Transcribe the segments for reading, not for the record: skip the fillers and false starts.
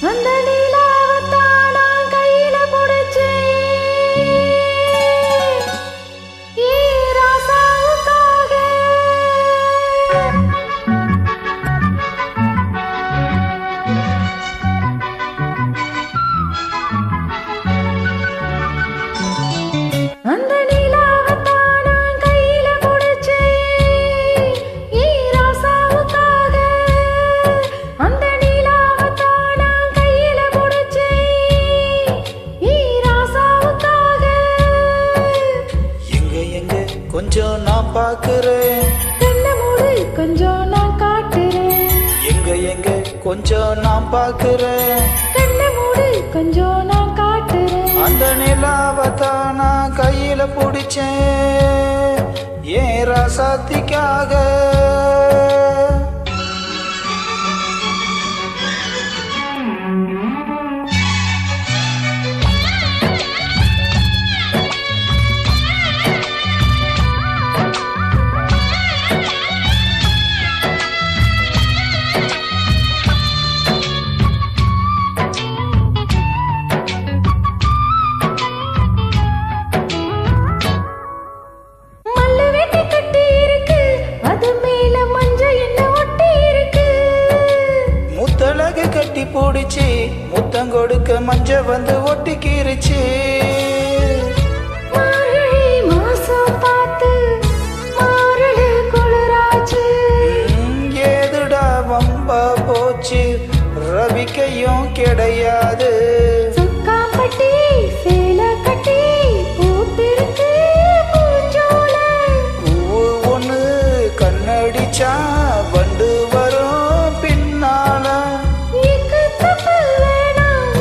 அந்த நிலாவத்தான் நான் கையில புடிச்சேன் ராசாவுக்காக. அந்த நிலாவத்தான் நான் கையில புடிச்சேன் ராசாவுக்காக. அந்த நிலாவத்தான் நான் கையில புடிச்சேன் ராசாவுக்காக. எங்க எங்க கொஞ்சம் நான் பாக்குறேன், கண்ணை மூடு கொஞ்சம் நான் காட்டுறேன். எங்க எங்க கொஞ்சம் நான் பாக்குறேன், கண்ணை மூடு கொஞ்சம் நான் காட்டுறேன். அந்த நிலாவத்தான் நான் கையில புடிச்சேன் ஏன் ராசாத்திக்காக. மல்லு வெட்டி கட்டி இருக்கு, அது மேல மஞ்சள் என்ன ஒட்டி இருக்கு. முத்தழகு கட்டி பிடிச்சி முத்தம் கொடுக்க மஞ்ச வந்து ஒட்டிக்கிருச்சு. மார்கழி மாசம் பார்த்து மாரளு குளிராச்சு. ஏதுடா வம்பா போச்சு, ரவிக்கையும் கிடையாது. சொக்காம்பட்டி சேலை கட்டி பூத்திருக்கு பூஞ்சோலை. பூவு ஒண்ணு கண்ணடிச்சா வண்டு வரும் பின்னால. இக்கத்தப்பு வேணாம்.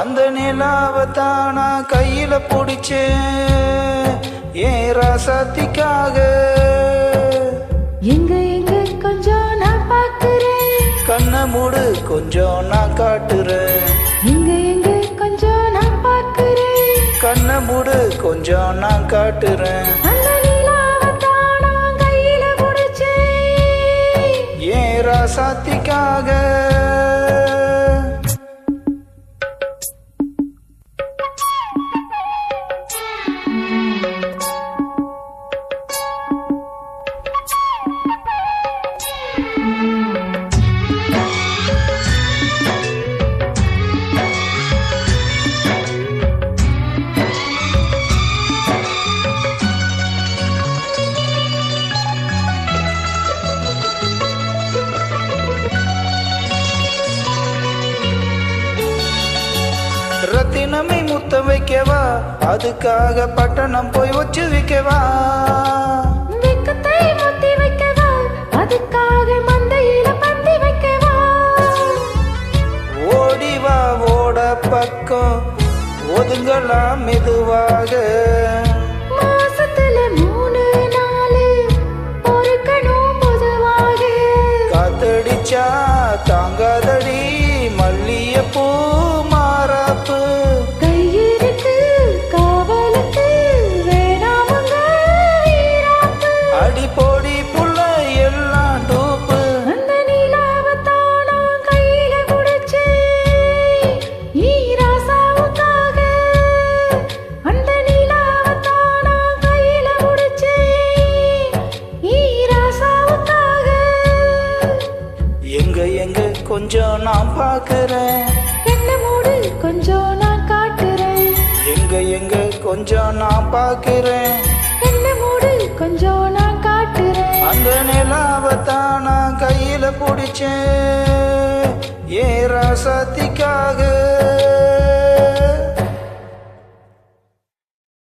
அந்த நிலாவத்தான் நான் கையில புடிச்சேன் ஏன் ராசாத்திக்காக. எங்க எங்க கொஞ்சம் நான் பாக்குறேன், கண்ணை மூடு கொஞ்சம் நான் காட்டுறேன், எங்க எங்க கொஞ்சம் நான் பாக்குறேன். கண்ணை மூடு கொஞ்சம் நான் காட்டுறேன். அந்த நிலாவத்தான் நான் கையில புடிச்சேன் ஏன் ராசாத்திக்காக. ரத்தினமை முத்த வைக்கவா, அதுக்காக பட்டணம் போய் வச்சு வைக்கவா. வெக்கத்தை முத்தி வைக்கவா, அதுக்காக மந்தையில பந்தி வைக்கவா. ஓடிவா ஓட பக்கம் ஒதுங்கலாம் மெதுவாக. மாசத்துல 3 நாள் பொறுக்கணும் பொதுவாக. காத்தடிச்சா தாங்காதடி மல்லியப்பூ மாறாப்பு. கையிருக்கு காவலுக்கு வேணாமுங்க வீராப்பு. அடி போடி புள்ள எல்லாம் டூப்பு. அந்த நிலாவத்தான் நான் கையில புடிச்சேன் ராசாவுக்காக. அந்த நிலாவத்தான் நான் கையில புடிச்சேன் ராசாவுக்காக. எங்க எங்க கொஞ்சம் நான் பாக்குறேன், கண்ணை மூடு கொஞ்சம் நான் காட்டுறேன், எங்க எங்க கொஞ்சம் நான் பாக்குறேன். கண்ணை மூடு கொஞ்சம் நான் காட்டுறேன். அந்த நிலாவத்தான் நான் கையில புடிச்சேன் ஏன் ராசாத்திக்காக.